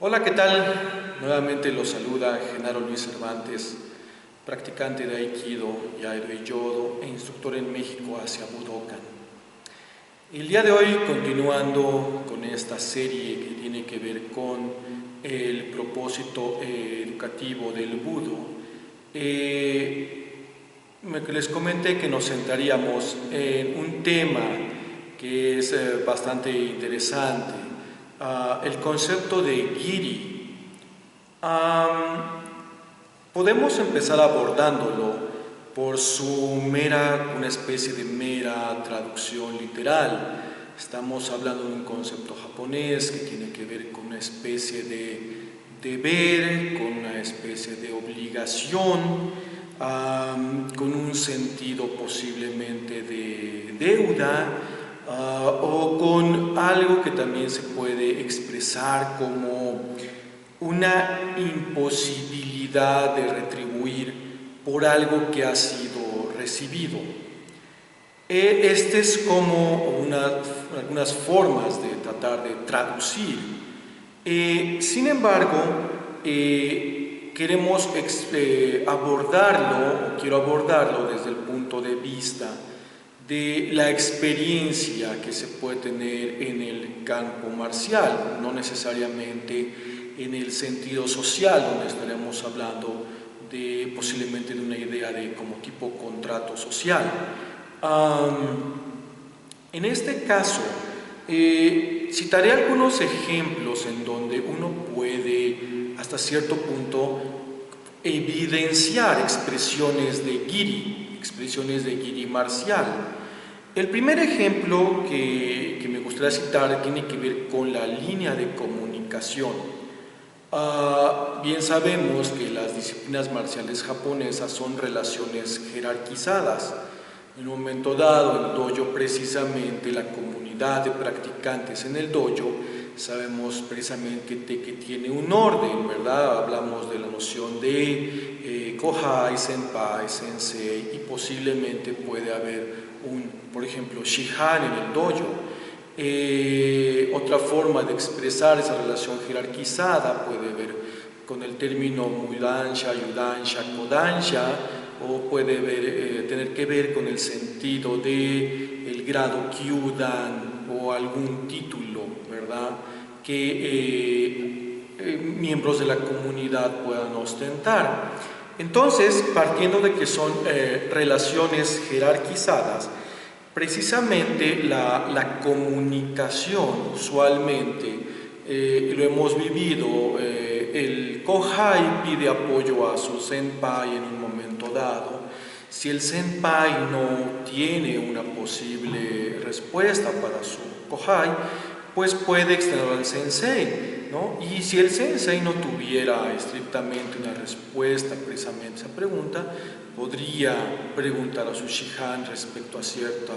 Hola, ¿qué tal? Nuevamente los saluda Genaro Luis Cervantes, practicante de Aikido, Iaido y Yodo e instructor en México hacia Budokan. El día de hoy, continuando con esta serie que tiene que ver con el propósito educativo del Budo, les comenté que nos centraríamos en un tema que es bastante interesante, el concepto de Giri. Podemos empezar abordándolo por una especie de mera traducción literal. Estamos hablando de un concepto japonés que tiene que ver con una especie de deber, con una especie de obligación, con un sentido posiblemente de deuda, o con algo que también se puede expresar como una imposibilidad de retribuir por algo que ha sido recibido. Este es como algunas formas de tratar de traducir. Sin embargo, queremos quiero abordarlo desde el punto de vista de la experiencia que se puede tener en el campo marcial, no necesariamente en el sentido social, donde estaremos hablando posiblemente de una idea de como tipo contrato social. En este caso, citaré algunos ejemplos en donde uno puede, hasta cierto punto, evidenciar expresiones de Giri marcial. El primer ejemplo que me gustaría citar tiene que ver con la línea de comunicación. Bien sabemos que las disciplinas marciales japonesas son relaciones jerarquizadas. En un momento dado, el dojo, precisamente la comunidad de practicantes en el dojo, sabemos precisamente que tiene un orden, ¿verdad? Hablamos de la noción de Kohai, Senpai, Sensei, y posiblemente puede haber por ejemplo, Shihan en el dojo. Otra forma de expresar esa relación jerarquizada puede ver con el término Mudansha, Yudansha, Kodansha, o puede tener que ver con el sentido de el grado Kyudan o algún título, ¿verdad?, que miembros de la comunidad puedan ostentar. Entonces, partiendo de que son relaciones jerarquizadas, precisamente la comunicación usualmente, lo hemos vivido, el Kohai pide apoyo a su Senpai en un momento dado. Si el Senpai no tiene una posible respuesta para su Kohai, pues puede extender al Sensei, ¿no? Y si el Sensei no tuviera estrictamente una respuesta precisamente a esa pregunta, podría preguntar a su Shihan respecto a cierta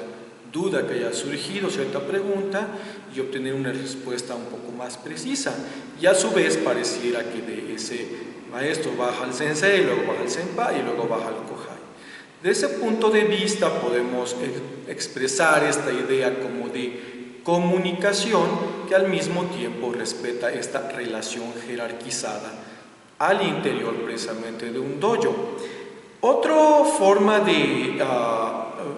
duda que haya surgido, cierta pregunta, y obtener una respuesta un poco más precisa. Y a su vez pareciera que de ese maestro baja al Sensei, luego baja al Senpai y luego baja al Kohai. De ese punto de vista podemos expresar esta idea como de comunicación que al mismo tiempo respeta esta relación jerarquizada al interior precisamente de un dojo. Otra forma de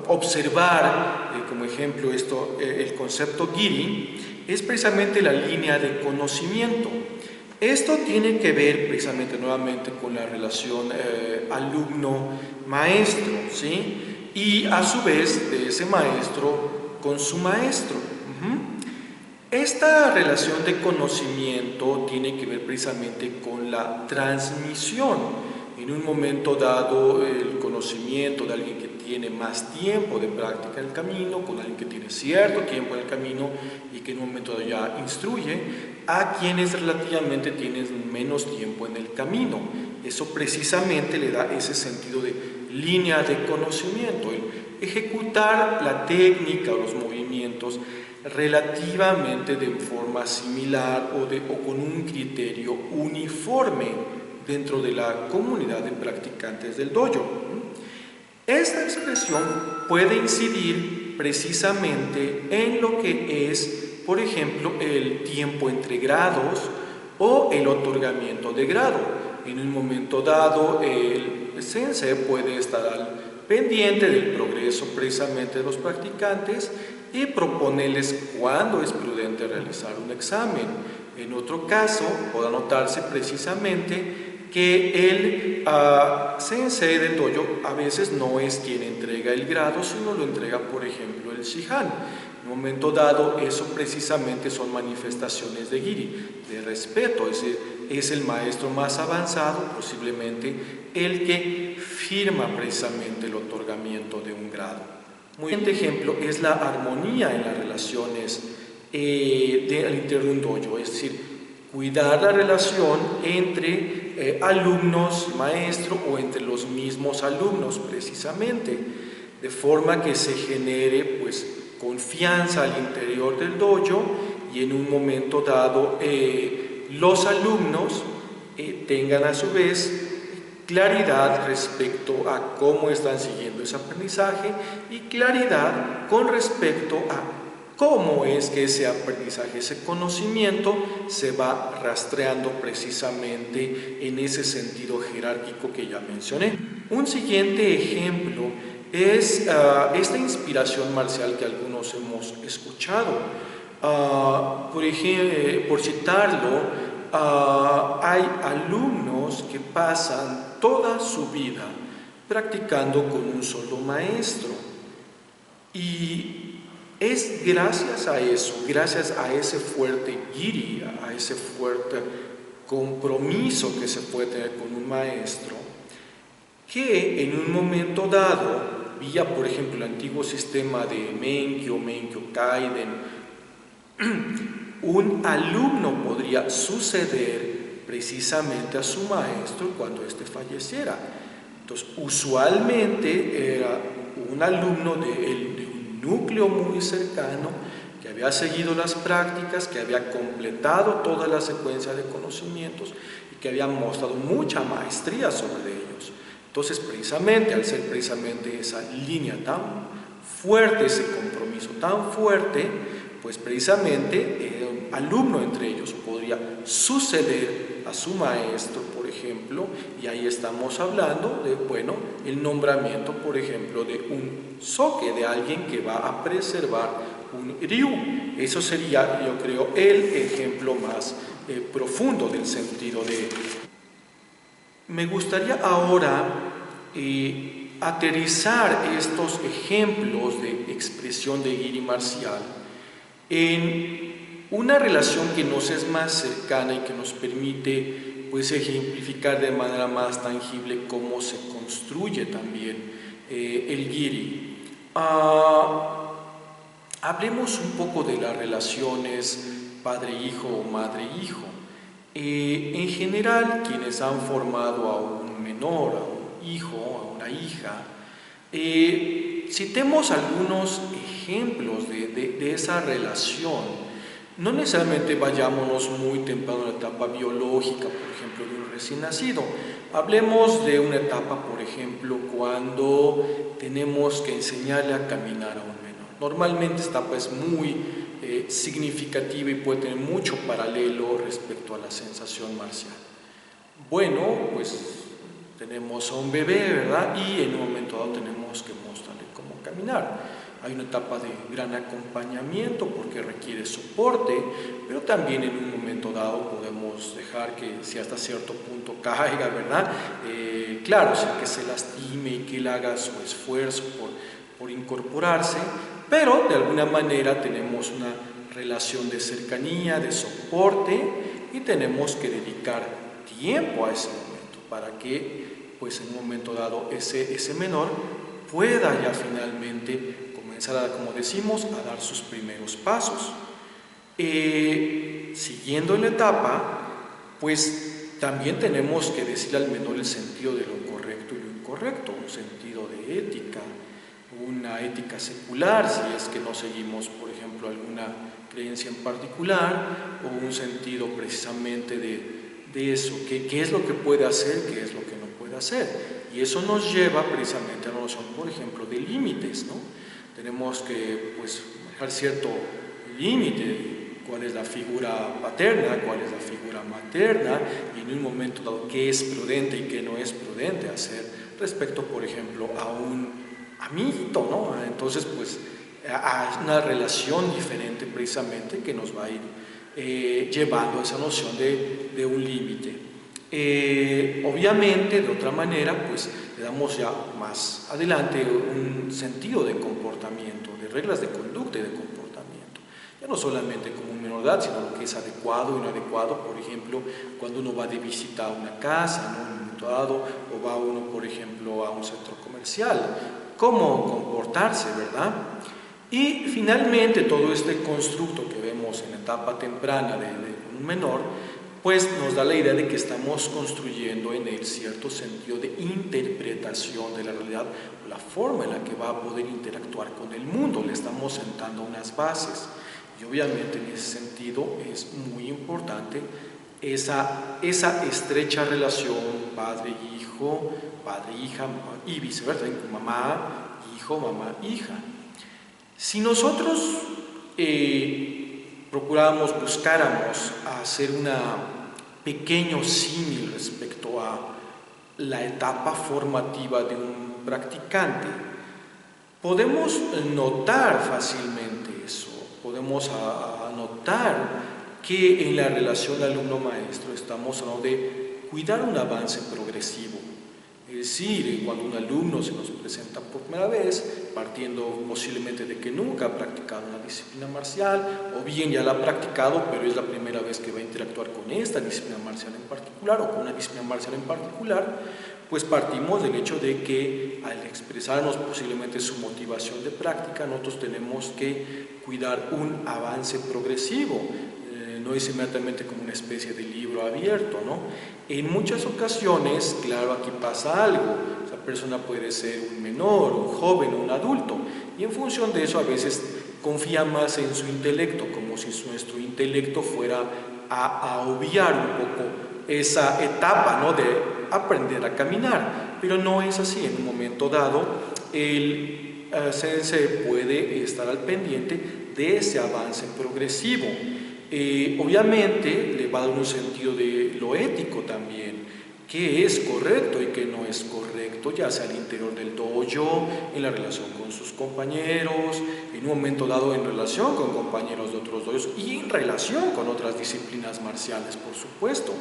observar, como ejemplo el concepto Giri, es precisamente la línea de conocimiento. Esto tiene que ver precisamente nuevamente con la relación alumno-maestro, ¿sí? Y a su vez de ese maestro con su maestro. Esta relación de conocimiento tiene que ver precisamente con la transmisión. En un momento dado, el conocimiento de alguien que tiene más tiempo de práctica en el camino, con alguien que tiene cierto tiempo en el camino y que en un momento dado ya instruye, a quienes relativamente tienen menos tiempo en el camino. Eso precisamente le da ese sentido de línea de conocimiento, el ejecutar la técnica o los movimientos relativamente de forma similar o con un criterio uniforme dentro de la comunidad de practicantes del dojo. Esta expresión puede incidir precisamente en lo que es, por ejemplo, el tiempo entre grados o el otorgamiento de grado. En un momento dado, el sensei puede estar al pendiente del progreso precisamente de los practicantes y proponerles cuándo es prudente realizar un examen. En otro caso, puede notarse precisamente que el sensei del dojo a veces no es quien entrega el grado, sino lo entrega, por ejemplo, el shihan. En un momento dado, eso precisamente son manifestaciones de giri, de respeto, es decir, es el maestro más avanzado, posiblemente el que firma precisamente el otorgamiento de un grado. Muy buen ejemplo es la armonía en las relaciones al interior de un dojo, es decir, cuidar la relación entre alumnos, maestro o entre los mismos alumnos precisamente, de forma que se genere pues confianza al interior del dojo y en un momento dado los alumnos tengan a su vez claridad respecto a cómo están siguiendo ese aprendizaje y claridad con respecto a cómo es que ese aprendizaje, ese conocimiento se va rastreando precisamente en ese sentido jerárquico que ya mencioné. Un siguiente ejemplo es esta inspiración marcial que algunos hemos escuchado. Por ejemplo, por citarlo, hay alumnos que pasan toda su vida practicando con un solo maestro y es gracias a eso, gracias a ese fuerte giri, a ese fuerte compromiso que se puede tener con un maestro, que en un momento dado, vía por ejemplo el antiguo sistema de Menkyo, Menkyo Kaiden, un alumno podría suceder precisamente a su maestro cuando éste falleciera. Entonces, usualmente era un alumno de un núcleo muy cercano que había seguido las prácticas, que había completado toda la secuencia de conocimientos y que había mostrado mucha maestría sobre ellos. Entonces, precisamente, al ser precisamente esa línea tan fuerte, ese compromiso tan fuerte, pues precisamente un alumno entre ellos podría suceder a su maestro, por ejemplo, y ahí estamos hablando de, bueno, el nombramiento, por ejemplo, de un soke, de alguien que va a preservar un ryu. Eso sería, yo creo, el ejemplo más profundo del sentido de... Me gustaría ahora aterrizar estos ejemplos de expresión de giri marcial en una relación que nos es más cercana y que nos permite pues ejemplificar de manera más tangible cómo se construye también el giri. Hablemos un poco de las relaciones padre-hijo o madre-hijo. En general, quienes han formado a un menor, a un hijo, a una hija, citemos algunos ejemplos de esa relación. No necesariamente vayámonos muy temprano en la etapa biológica, por ejemplo, de un recién nacido. Hablemos de una etapa, por ejemplo, cuando tenemos que enseñarle a caminar a un menor. Normalmente esta etapa es muy significativa y puede tener mucho paralelo respecto a la sensación marcial. Bueno, pues tenemos a un bebé, ¿verdad? Y en un momento dado tenemos que mostrarle cómo caminar. Hay una etapa de gran acompañamiento porque requiere soporte, pero también en un momento dado podemos dejar que si hasta cierto punto caiga, ¿verdad? Claro, sin que se lastime y que él haga su esfuerzo por incorporarse, pero de alguna manera tenemos una relación de cercanía, de soporte y tenemos que dedicar tiempo a ese momento para que pues en un momento dado ese menor pueda ya finalmente comenzar como decimos, a dar sus primeros pasos. Siguiendo en la etapa, pues también tenemos que decirle al menor el sentido de lo correcto y lo incorrecto, un sentido de ética, una ética secular, si es que no seguimos, por ejemplo, alguna creencia en particular, o un sentido precisamente de eso, qué es lo que puede hacer, qué es lo que no puede hacer. Y eso nos lleva precisamente a una noción, por ejemplo, de límites, ¿no? Tenemos que pues, dejar cierto límite cuál es la figura paterna, cuál es la figura materna, y en un momento dado qué es prudente y qué no es prudente hacer respecto, por ejemplo, a un amiguito, ¿no? Entonces, pues, a una relación diferente precisamente que nos va a ir llevando a esa noción de un límite. Obviamente, de otra manera, pues le damos ya más adelante un sentido de comportamiento, de reglas de conducta y de comportamiento. Ya no solamente como un menor de edad, sino lo que es adecuado y no adecuado, por ejemplo, cuando uno va de visita a una casa, ¿no? En un momento dado, o va uno, por ejemplo, a un centro comercial, cómo comportarse, ¿verdad? Y finalmente todo este constructo que vemos en la etapa temprana de un menor, pues nos da la idea de que estamos construyendo en él cierto sentido de interpretación de la realidad, la forma en la que va a poder interactuar con el mundo, le estamos sentando unas bases. Y obviamente en ese sentido es muy importante esa estrecha relación padre-hijo, padre-hija y viceversa, mamá-hijo, mamá-hija. Si nosotros buscáramos hacer un pequeño símil respecto a la etapa formativa de un practicante, podemos notar fácilmente eso, podemos notar que en la relación alumno-maestro estamos hablando de cuidar un avance progresivo. Es decir, cuando un alumno se nos presenta por primera vez, partiendo posiblemente de que nunca ha practicado una disciplina marcial, o bien ya la ha practicado, pero es la primera vez que va a interactuar con esta disciplina marcial en particular, o con una disciplina marcial en particular, pues partimos del hecho de que al expresarnos posiblemente su motivación de práctica, nosotros tenemos que cuidar un avance progresivo. No es inmediatamente como una especie de libro abierto, ¿no? En muchas ocasiones, claro, aquí pasa algo, esa persona puede ser un menor, un joven o un adulto, y en función de eso a veces confía más en su intelecto, como si nuestro intelecto fuera a obviar un poco esa etapa, ¿no? De aprender a caminar, pero no es así. En un momento dado, el sensei puede estar al pendiente de ese avance progresivo. Obviamente le va a dar un sentido de lo ético también, qué es correcto y qué no es correcto, ya sea al interior del dojo, en la relación con sus compañeros, en un momento dado en relación con compañeros de otros dojos y en relación con otras disciplinas marciales, por supuesto.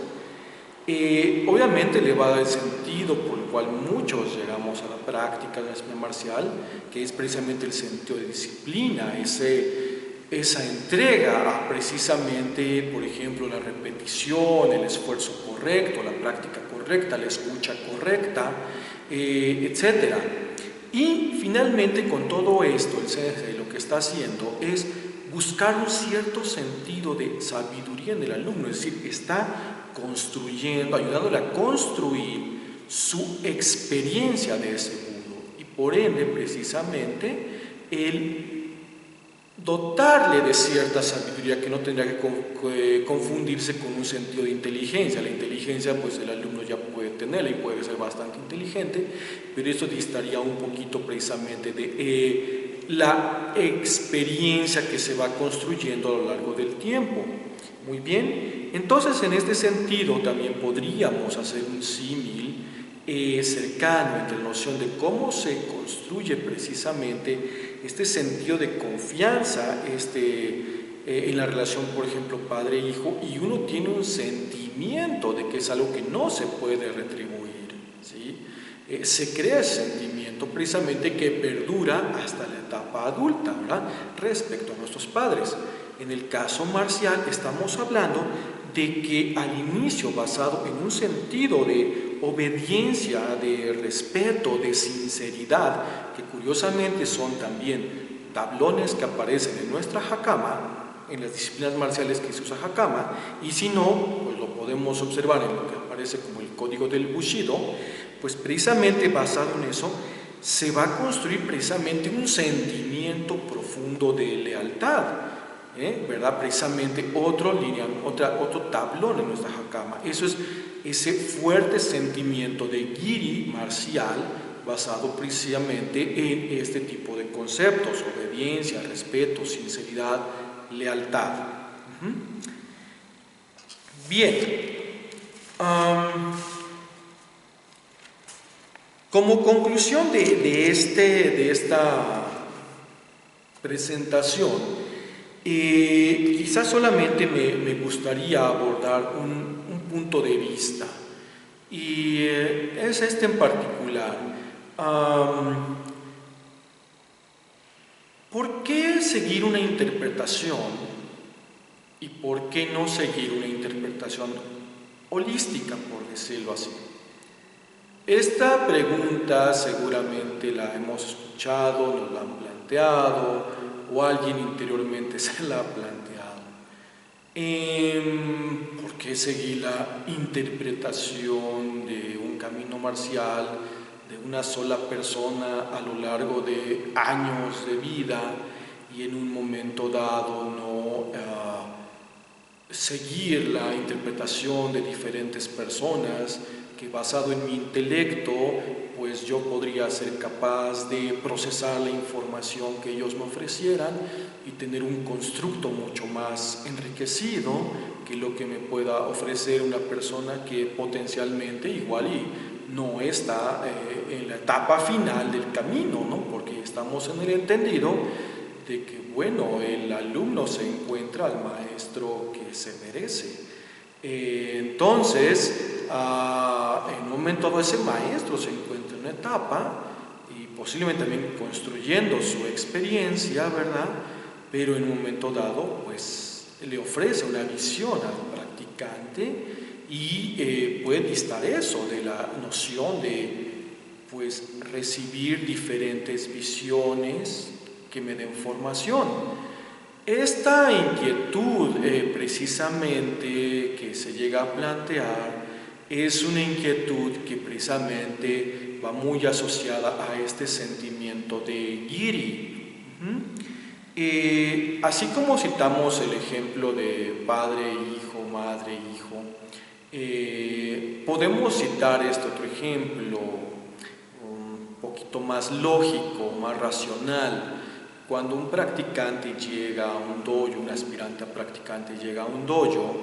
Obviamente le va a dar el sentido por el cual muchos llegamos a la práctica de la disciplina marcial, que es precisamente el sentido de disciplina, esa entrega a precisamente, por ejemplo, la repetición, el esfuerzo correcto, la práctica correcta, la escucha correcta, etc. Y finalmente con todo esto, el sensei lo que está haciendo es buscar un cierto sentido de sabiduría en el alumno, es decir, está construyendo, ayudándole a construir su experiencia de ese mundo y por ende precisamente el dotarle de cierta sabiduría que no tendría que confundirse con un sentido de inteligencia. La inteligencia pues el alumno ya puede tenerla y puede ser bastante inteligente, pero esto distaría un poquito precisamente de la experiencia que se va construyendo a lo largo del tiempo. Muy bien, entonces en este sentido también podríamos hacer un símil cercano entre la noción de cómo se construye precisamente este sentido de confianza en la relación, por ejemplo, padre-hijo, y uno tiene un sentimiento de que es algo que no se puede retribuir, ¿sí? Se crea ese sentimiento precisamente que perdura hasta la etapa adulta, ¿verdad? Respecto a nuestros padres. En el caso marcial estamos hablando de que al inicio, basado en un sentido de obediencia, de respeto, de sinceridad, que curiosamente son también tablones que aparecen en nuestra hakama, en las disciplinas marciales que se usa hakama, y si no, pues lo podemos observar en lo que aparece como el código del Bushido, pues precisamente basado en eso, se va a construir precisamente un sentimiento profundo de lealtad, ¿verdad? Precisamente otro tablón en nuestra hakama. Eso es ese fuerte sentimiento de giri marcial basado precisamente en este tipo de conceptos: obediencia, respeto, sinceridad, lealtad. Ujú. Bien. Como conclusión de esta presentación, quizás solamente me gustaría abordar un punto de vista, y es este en particular. ¿Por qué seguir una interpretación y por qué no seguir una interpretación holística, por decirlo así? Esta pregunta seguramente la hemos escuchado, nos la han planteado, o alguien interiormente se la ha planteado. ¿Por qué seguir la interpretación de un camino marcial de una sola persona a lo largo de años de vida y en un momento dado no seguir la interpretación de diferentes personas, que basado en mi intelecto pues yo podría ser capaz de procesar la información que ellos me ofrecieran y tener un constructo mucho más enriquecido que lo que me pueda ofrecer una persona que potencialmente igual y no está en la etapa final del camino, ¿no? Porque estamos en el entendido de que, bueno, el alumno se encuentra al maestro que se merece. Entonces, en un momento dado ese maestro se encuentra en una etapa y posiblemente también construyendo su experiencia, ¿verdad? Pero en un momento dado, pues, le ofrece una visión al practicante y puede distar eso de la noción de, pues, recibir diferentes visiones que me den formación. Esta inquietud precisamente que se llega a plantear es una inquietud que precisamente va muy asociada a este sentimiento de Giri. Así como citamos el ejemplo de padre, hijo, madre, hijo, podemos citar este otro ejemplo un poquito más lógico, más racional. Cuando un practicante llega a un dojo, un aspirante a practicante llega a un dojo,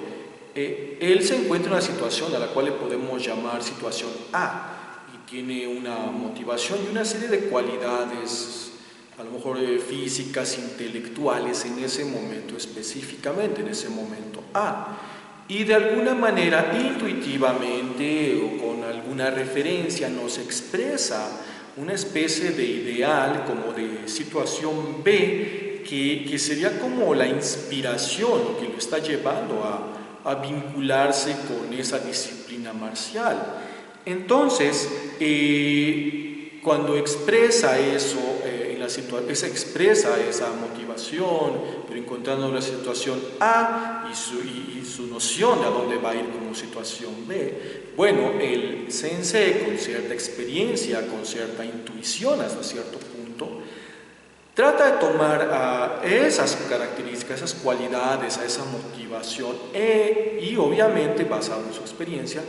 él se encuentra en una situación a la cual le podemos llamar situación A y tiene una motivación y una serie de cualidades, a lo mejor físicas, intelectuales en ese momento específicamente, en ese momento A. Y de alguna manera, intuitivamente o con alguna referencia, nos expresa una especie de ideal, como de situación B, que sería como la inspiración que lo está llevando a vincularse con esa disciplina marcial. Entonces, cuando expresa eso, expresa esa motivación, pero encontrando la situación A y su noción de a dónde va a ir como situación B, bueno, el sensei con cierta experiencia, con cierta intuición hasta cierto punto, trata de tomar esas características, esas cualidades, a esa motivación y obviamente basado en su experiencia,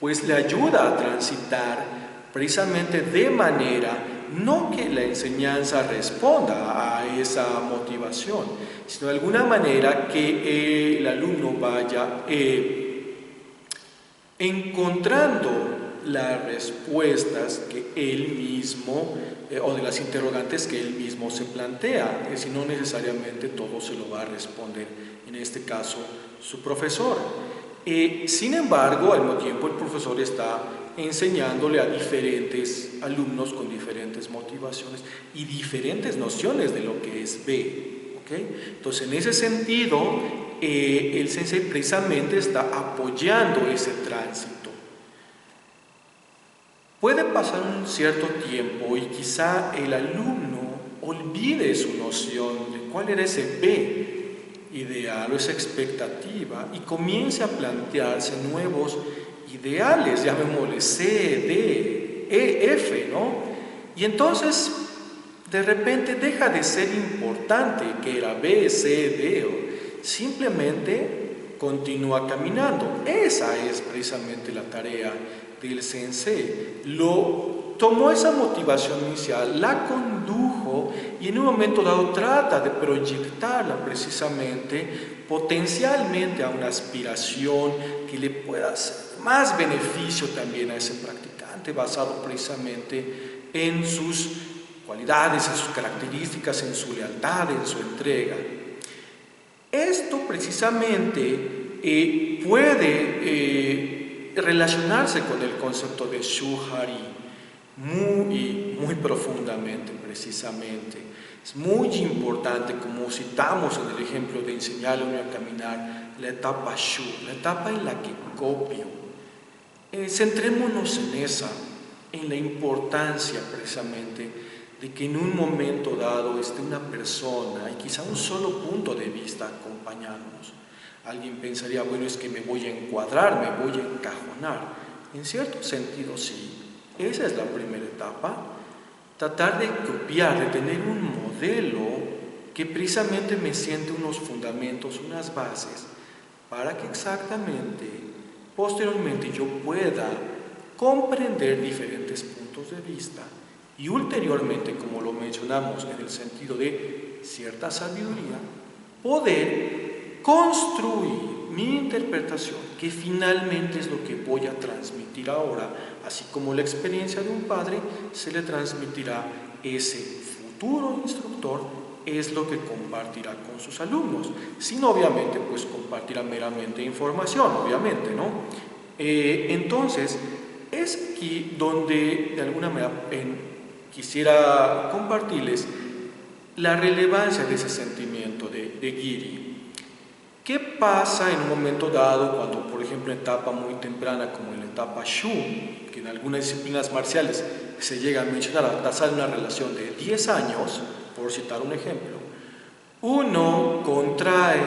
pues le ayuda a transitar precisamente de manera no que la enseñanza responda a esa motivación, sino de alguna manera que el alumno vaya encontrando las respuestas que él mismo o de las interrogantes que él mismo se plantea, si no necesariamente todo se lo va a responder, en este caso su profesor. Sin embargo, al mismo tiempo el profesor está enseñándole a diferentes alumnos con diferentes motivaciones y diferentes nociones de lo que es B. ¿Okay? Entonces, en ese sentido, el sensei precisamente está apoyando ese tránsito. Puede pasar un cierto tiempo y quizá el alumno olvide su noción de cuál era ese B ideal o esa expectativa y comience a plantearse nuevos ideales, llamémosle C, D, E, F, ¿no? Y entonces, de repente deja de ser importante que era B, C, D, o simplemente continúa caminando. Esa es precisamente la tarea del sensei. Tomó esa motivación inicial, la condujo alumno y en un momento dado trata de proyectarla precisamente potencialmente a una aspiración que le pueda hacer más beneficio también a ese practicante, basado precisamente en sus cualidades, en sus características, en su lealtad, en su entrega. Esto precisamente puede relacionarse con el concepto de Shuhari muy profundamente, precisamente. Es muy importante, como citamos en el ejemplo de enseñarle a caminar, la etapa Shu, la etapa en la que copio. Centrémonos en esa, en la importancia precisamente de que en un momento dado esté una persona y quizá un solo punto de vista acompañándonos. Alguien pensaría, bueno, es que me voy a encuadrar, me voy a encajonar. En cierto sentido, sí. Esa es la primera etapa. Tratar de copiar, de tener un modelo que precisamente me siente unos fundamentos, unas bases, para que exactamente, posteriormente yo pueda comprender diferentes puntos de vista y ulteriormente, como lo mencionamos en el sentido de cierta sabiduría, poder construir mi interpretación, que finalmente es lo que voy a transmitir ahora, así como la experiencia de un padre se le transmitirá ese futuro instructor, es lo que compartirá con sus alumnos, sin obviamente pues compartirá meramente información, obviamente, ¿no? Entonces, es aquí donde de alguna manera quisiera compartirles la relevancia de ese sentimiento de Giri. ¿Qué pasa en un momento dado cuando, por ejemplo, en etapa muy temprana como en la etapa Shu, que en algunas disciplinas marciales se llega a mencionar a tasar una relación de 10 años, por citar un ejemplo, uno contrae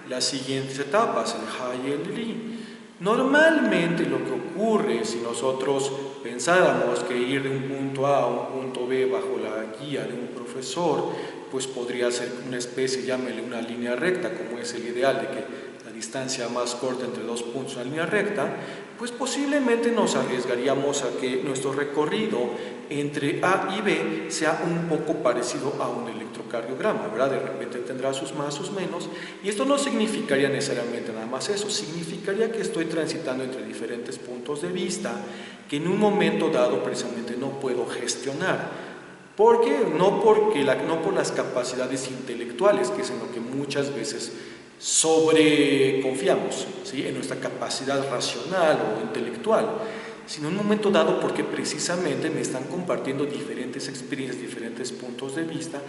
las siguientes etapas, el Ha y el Ri. Normalmente lo que ocurre si nosotros pensáramos que ir de un punto A a un punto B bajo la guía de un profesor, pues podría ser una especie, llámele una línea recta, como es el ideal de que la distancia más corta entre dos puntos es una línea recta, pues posiblemente nos arriesgaríamos a que nuestro recorrido entre A y B sea un poco parecido a un electrocardiograma, ¿verdad? De repente tendrá sus más, sus menos, y esto no significaría necesariamente nada más eso, significaría que estoy transitando entre diferentes puntos de vista que en un momento dado precisamente no puedo gestionar. ¿Por qué? No por las capacidades intelectuales, que es en lo que muchas veces sobreconfiamos, ¿sí? En nuestra capacidad racional o intelectual, sino en un momento dado porque precisamente me están compartiendo diferentes experiencias, diferentes puntos de vista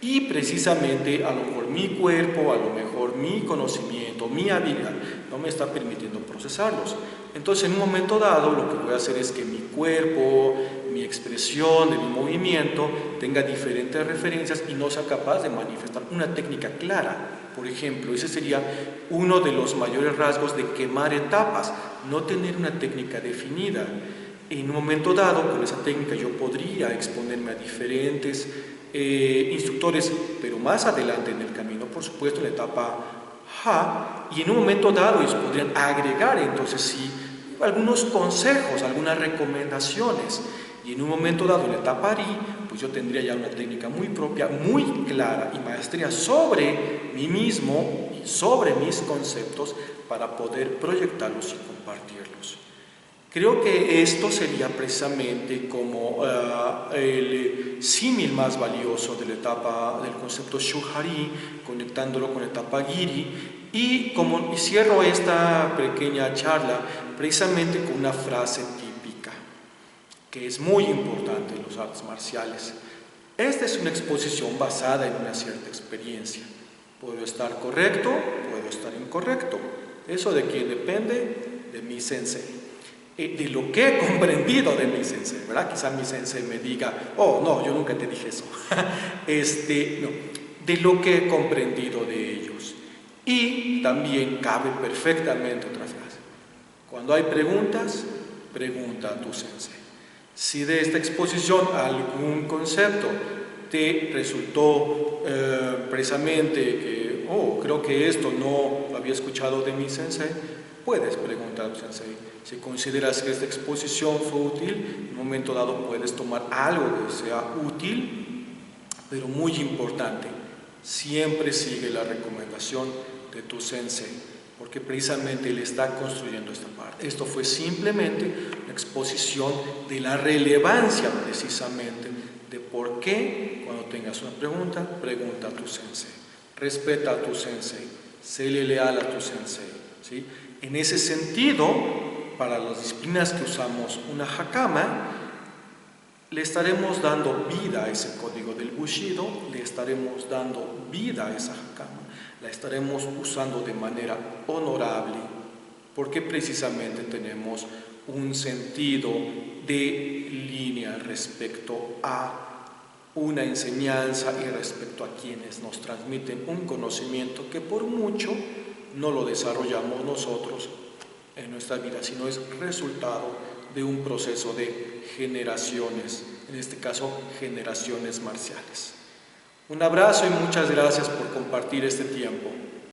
y precisamente a lo mejor mi cuerpo, a lo mejor mi conocimiento, mi habilidad no me está permitiendo procesarlos. Entonces en un momento dado lo que voy a hacer es que mi cuerpo, mi expresión, de mi movimiento tenga diferentes referencias y no sea capaz de manifestar una técnica clara. Por ejemplo, ese sería uno de los mayores rasgos de quemar etapas, no tener una técnica definida. En un momento dado, con esa técnica yo podría exponerme a diferentes instructores, pero más adelante en el camino, por supuesto, en la etapa Ha, y en un momento dado ellos podrían agregar entonces sí algunos consejos, algunas recomendaciones. Y en un momento dado, en la etapa Ri, pues yo tendría ya una técnica muy propia, muy clara y maestría sobre mí mismo y sobre mis conceptos para poder proyectarlos y compartirlos. Creo que esto sería precisamente como el símil más valioso de la etapa del concepto Shuhari, conectándolo con la etapa Giri, y como cierro esta pequeña charla precisamente con una frase típica que es muy importante en los artes marciales. Esta es una exposición basada en una cierta experiencia. Puedo estar correcto, puedo estar incorrecto. ¿Eso de quién depende? De mi sensei. De lo que he comprendido de mi sensei, ¿verdad? Quizá mi sensei me diga, oh, no, yo nunca te dije eso. No, de lo que he comprendido de ellos. Y también cabe perfectamente otra frase. Cuando hay preguntas, pregunta a tu sensei. Si de esta exposición algún concepto te resultó precisamente que, oh, creo que esto no lo había escuchado de mi sensei, puedes preguntar a tu sensei. Si consideras que esta exposición fue útil, en un momento dado puedes tomar algo que sea útil Pero muy importante, siempre sigue la recomendación de tu sensei, porque precisamente él está construyendo esta parte. Esto fue simplemente una exposición de la relevancia precisamente de por qué cuando tengas una pregunta, pregunta a tu sensei, respeta a tu sensei, séle leal a tu sensei, ¿sí? En ese sentido, para las disciplinas que usamos una hakama, le estaremos dando vida a ese código del Bushido, le estaremos dando vida a esa hakama, la estaremos usando de manera honorable, porque precisamente tenemos un sentido de línea respecto a una enseñanza y respecto a quienes nos transmiten un conocimiento que por mucho no lo desarrollamos nosotros en nuestra vida, sino es resultado de un proceso de generaciones, en este caso generaciones marciales. Un abrazo y muchas gracias por compartir este tiempo.